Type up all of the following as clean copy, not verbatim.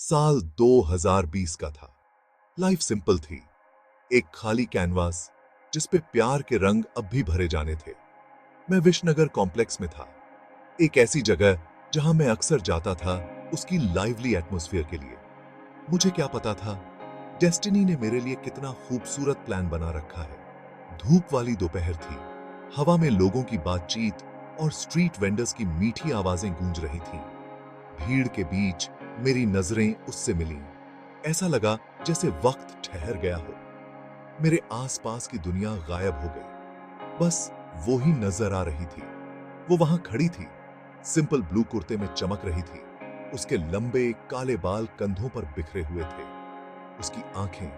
साल 2020 का था। लाइफ सिंपल थी। एक खाली कैनवास जिस पे प्यार के रंग अब भी भरे जाने थे। मैं विश्वनगर कॉम्प्लेक्स में था, एक ऐसी जगह जहां मैं अक्सर जाता था उसकी लाइवली एटमॉस्फेयर के लिए। मुझे क्या पता था डेस्टिनी ने मेरे लिए कितना खूबसूरत प्लान बना रखा है। धूप वाली दोपहर थी, हवा में लोगों की बातचीत और स्ट्रीट वेंडर्स की मीठी आवाजें गूंज रही थीं। भीड़ के बीच मेरी नजरें उससे मिलीं। ऐसा लगा जैसे वक्त ठहर गया हो। मेरे आसपास की दुनिया गायब हो गई, बस वो ही नजर आ रही थी। वो वहां खड़ी थी, सिंपल ब्लू कुर्ते में चमक रही थी। उसके लंबे काले बाल कंधों पर बिखरे हुए थे। उसकी आंखें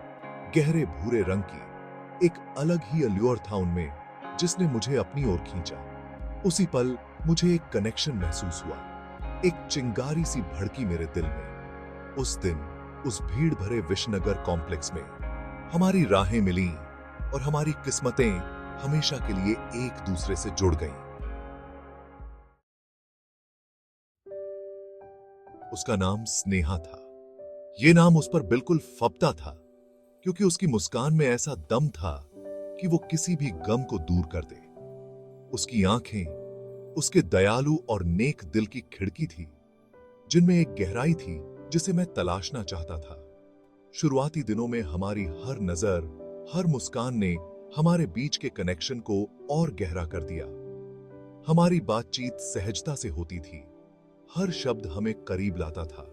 गहरे भूरे रंग की, एक अलग ही अल्योर था उनमें जिसने मुझे अपनी ओर खींचा। उसी पल मुझे एक कनेक्शन महसूस हुआ, एक चिंगारी सी भड़की मेरे दिल में। उस दिन उस भीड़ भरे विश्वनगर कॉम्प्लेक्स में हमारी राहें मिलीं और हमारी किस्मतें हमेशा के लिए एक दूसरे से जुड़ गईं। उसका नाम स्नेहा था। यह नाम उस पर बिल्कुल फबता था, क्योंकि उसकी मुस्कान में ऐसा दम था कि वो किसी भी गम को दूर कर दे। उसकी आंखें उसके दयालु और नेक दिल की खिड़की थी, जिनमें एक गहराई थी जिसे मैं तलाशना चाहता था। शुरुआती दिनों में हमारी हर नजर, हर मुस्कान ने हमारे बीच के कनेक्शन को और गहरा कर दिया। हमारी बातचीत सहजता से होती थी, हर शब्द हमें करीब लाता था,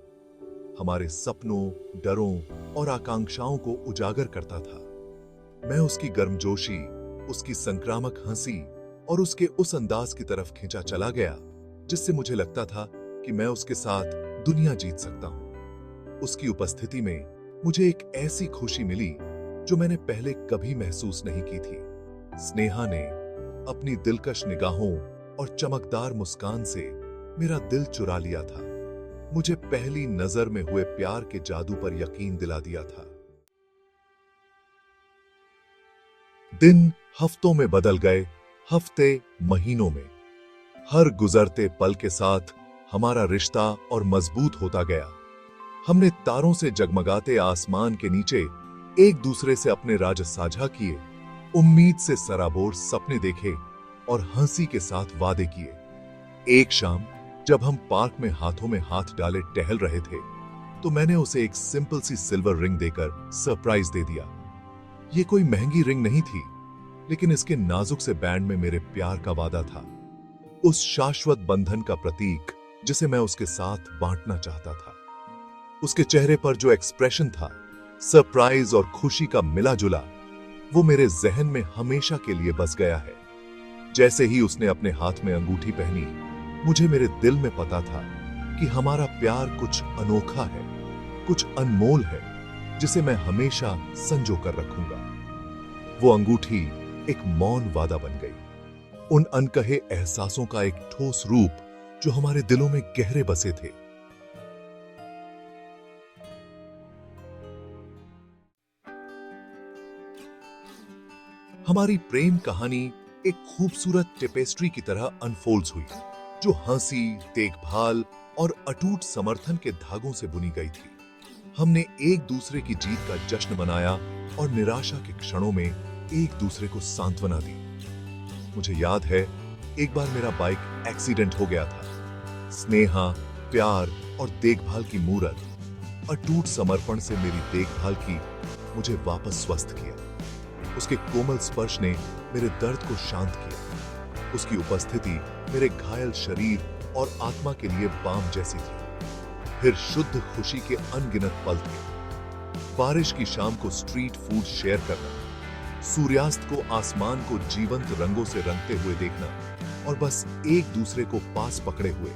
हमारे सपनों, डरों और आकांक्षाओं को उजागर करता था। मैं उसकी गर्मजोशी, उसकी संक्रामक हंसी और उसके उस अंदाज की तरफ खींचा चला गया जिससे मुझे लगता था कि मैं उसके साथ दुनिया जीत सकता हूं। उसकी उपस्थिति में मुझे एक ऐसी खुशी मिली जो मैंने पहले कभी महसूस नहीं की थी। स्नेहा ने अपनी दिलकश निगाहों और चमकदार मुस्कान से मेरा दिल चुरा लिया था। मुझे पहली नजर में हुए प्यार के जादू पर यकीन दिला दिया था। दिन हफ्तों में बदल गए, हफ्ते महीनों में। हर गुजरते पल के साथ हमारा रिश्ता और मजबूत होता गया। हमने तारों से जगमगाते आसमान के नीचे एक दूसरे से अपने राज साझा किए, उम्मीद से सराबोर सपने देखे और हंसी के साथ वादे किए। एक शाम जब हम पार्क में हाथों में हाथ डाले टहल रहे थे, तो मैंने उसे एक सिंपल सी सिल्वर रिंग देकर सरप्राइज दे दिया। ये कोई महंगी रिंग नहीं थी, लेकिन इसके नाजुक से बैंड में मेरे प्यार का वादा था, उस शाश्वत बंधन का प्रतीक जिसे मैं उसके साथ बांटना चाहता था। उसके चेहरे पर जो एक्सप्रेशन था, सरप्राइज और खुशी का मिला जुला, वो मेरे जहन में हमेशा के लिए बस गया है। जैसे ही उसने अपने हाथ में अंगूठी पहनी, मुझे मेरे दिल में पता था कि हमारा प्यार कुछ अनोखा है, कुछ अनमोल है, जिसे मैं हमेशा संजो कर रखूंगा। वो अंगूठी एक मौन वादा बन गई, उन अनकहे एहसासों का एक ठोस रूप जो हमारे दिलों में गहरे बसे थे। हमारी प्रेम कहानी एक खूबसूरत टेपेस्ट्री की तरह अनफोल्ड हुई, जो हंसी, देखभाल और अटूट समर्थन के धागों से बुनी गई थी। हमने एक दूसरे की जीत का जश्न मनाया और निराशा के क्षणों में एक दूसरे को सांत्वना दी। मुझे याद है, एक बार मेरा बाइक एक्सीडेंट हो गया था। स्नेहा, प्यार और देखभाल की मूरत, अटूट समर्पण से मेरी देखभाल की, मुझे वापस स्वस्थ किया। उसके कोमल स्पर्श ने मेरे दर्द को शांत किया। उसकी उपस्थिति मेरे घायल शरीर और आत्मा के लिए बाम जैसी थी। फिर शुद्ध खुशी के अनगिनत पल थे। बारिश की शाम को स्ट्रीट फूड शेयर करना, सूर्यास्त को आसमान को जीवंत रंगों से रंगते हुए देखना और बस एक दूसरे को पास पकड़े हुए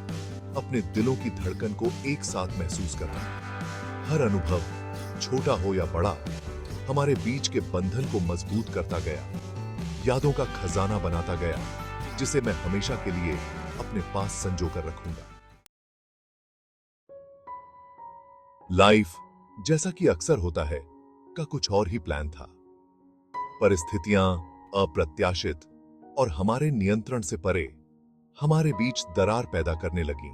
अपने दिलों की धड़कन को एक साथ महसूस करना। हर अनुभव, छोटा हो या बड़ा, हमारे बीच के बंधन को मजबूत करता गया, यादों का खजाना बनाता गया, जिसे मैं हमेशा के लिए अपने पास संजो कर रखूंगा। लाइफ, जैसा कि अक्सर होता है, का कुछ और ही प्लान था। परिस्थितियां अप्रत्याशित और हमारे नियंत्रण से परे हमारे बीच दरार पैदा करने लगी।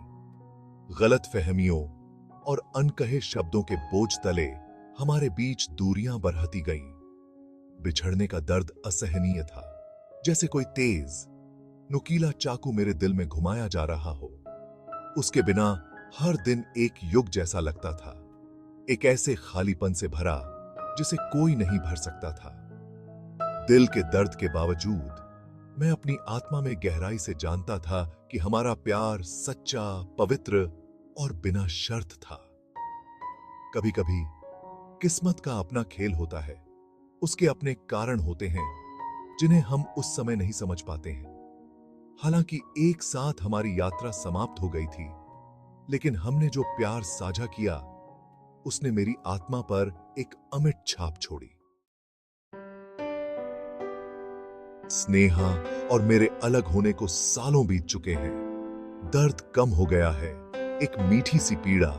गलतफहमियों, और अनकहे शब्दों के बोझ तले हमारे बीच दूरियां बढ़ती गईं। बिछड़ने का दर्द असहनीय था, जैसे कोई तेज नुकीला चाकू मेरे दिल में घुमाया जा रहा हो। उसके बिना हर दिन एक युग जैसा लगता था, एक ऐसे खालीपन से भरा जिसे कोई नहीं भर सकता था। दिल के दर्द के बावजूद मैं अपनी आत्मा में गहराई से जानता था कि हमारा प्यार सच्चा, पवित्र और बिना शर्त था। कभी कभी किस्मत का अपना खेल होता है, उसके अपने कारण होते हैं जिन्हें हम उस समय नहीं समझ पाते हैं। हालांकि एक साथ हमारी यात्रा समाप्त हो गई थी, लेकिन हमने जो प्यार साझा किया उसने मेरी आत्मा पर एक अमिट छाप छोड़ी। स्नेहा और मेरे अलग होने को सालों बीत चुके हैं। दर्द कम हो गया है, एक मीठी सी पीड़ा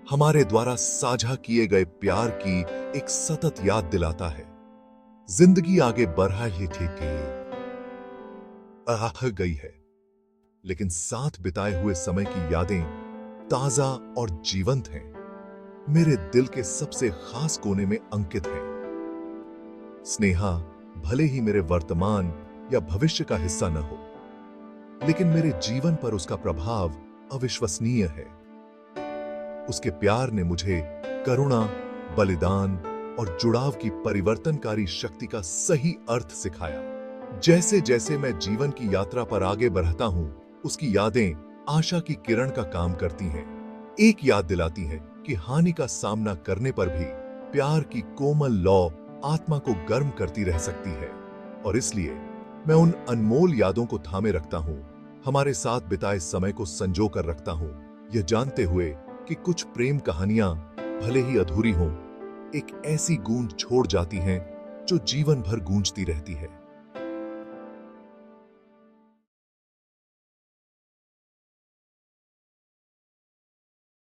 हमारे द्वारा साझा किए गए प्यार की एक सतत याद दिलाता है। जिंदगी आगे बढ़ा ही ठीक गई है, लेकिन साथ बिताए हुए समय की यादें ताजा और जीवंत हैं, मेरे दिल के सबसे खास कोने में अंकित हैं। स्नेहा भले ही मेरे वर्तमान या भविष्य का हिस्सा न हो, लेकिन मेरे जीवन पर उसका प्रभाव अविश्वसनीय है। उसके प्यार ने मुझे करुणा, बलिदान और जुड़ाव की परिवर्तनकारी शक्ति का सही अर्थ सिखाया। जैसे जैसे मैं जीवन की यात्रा पर आगे बढ़ता हूं, उसकी यादें आशा की किरण का काम करती हैं। एक याद दिलाती हैं कि हानि का सामना करने पर भी प्यार की कोमल लौ आत्मा को गर्म करती रह सकती है। और इसलिए मैं उन अनमोल यादों को थामे रखता हूं, हमारे साथ बिताए समय को संजो कर रखता हूं, यह जानते हुए कि कुछ प्रेम कहानियां भले ही अधूरी हों, एक ऐसी गूंज छोड़ जाती हैं जो जीवन भर गूंजती रहती है।